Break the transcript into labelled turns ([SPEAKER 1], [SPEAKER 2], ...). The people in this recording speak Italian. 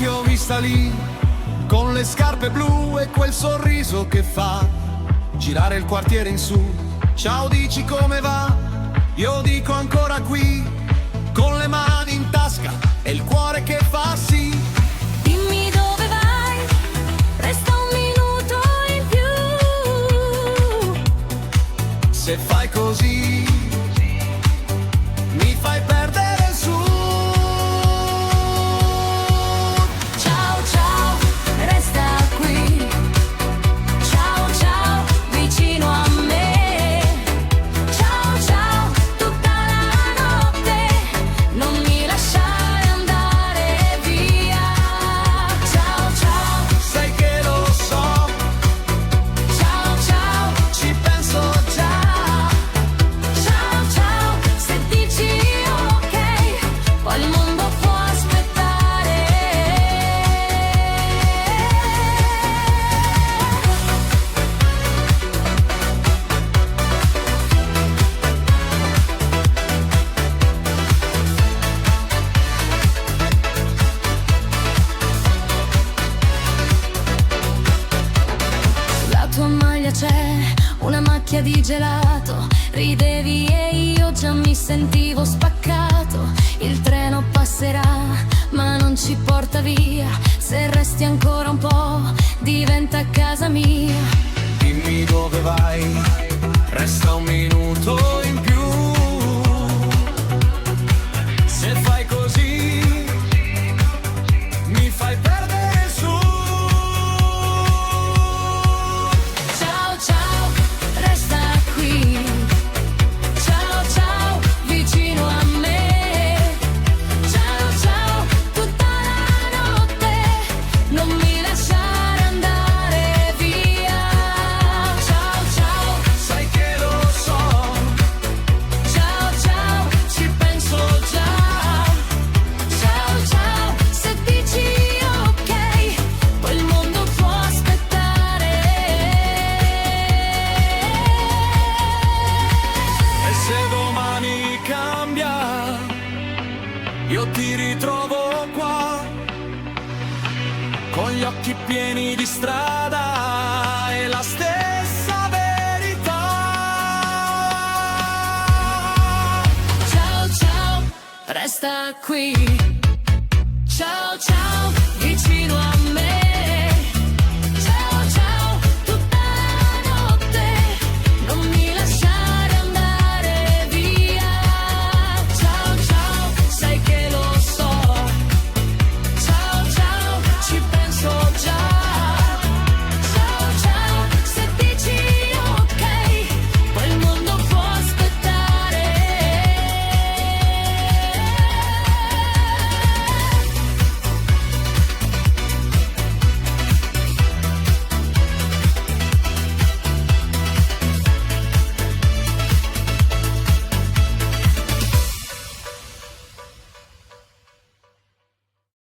[SPEAKER 1] ti ho vista lì, con le scarpe blu e quel sorriso che fa girare il quartiere in su. Ciao, dici come va? Io dico ancora qui, con le mani in tasca e il cuore che fa sì.
[SPEAKER 2] Dimmi dove vai, resta un minuto in più.
[SPEAKER 1] Se fai così, mi fai perdere il su.
[SPEAKER 2] Ciao ciao, resta qui. Ciao ciao, vicino a me. Ciao ciao, tutta la notte. Non mi lasciare andare via. Ciao ciao,
[SPEAKER 1] Sai che lo so,
[SPEAKER 2] ciao ciao,
[SPEAKER 1] ci penso già.
[SPEAKER 2] ciao ciao. Se dici ok, poi il mondo può aspettare. Sulla tua maglia c'è una macchia di gelato. Ridevi e io già mi sentivo spaccato. Il treno passerà, ma non ci porta via. Se resti ancora un po', diventa casa mia.
[SPEAKER 1] Dimmi dove vai, resta un minuto in più. Se fai così, mi fai perdere il su.
[SPEAKER 2] Ciao ciao, resta qui. Ciao ciao, vicino a me. Ciao ciao, tutta la notte. Non mi lasciare andare via. Ciao ciao,
[SPEAKER 1] Sai che lo so,
[SPEAKER 2] ciao ciao, ci penso già. Ciao ciao, se dici ok, poi il mondo può aspettare.
[SPEAKER 1] e se domani cambia, io ti ritrovo qua, con gli occhi pieni di strada e la stessa verità.
[SPEAKER 2] Ciao ciao, resta qui. Ciao ciao, vicino a me.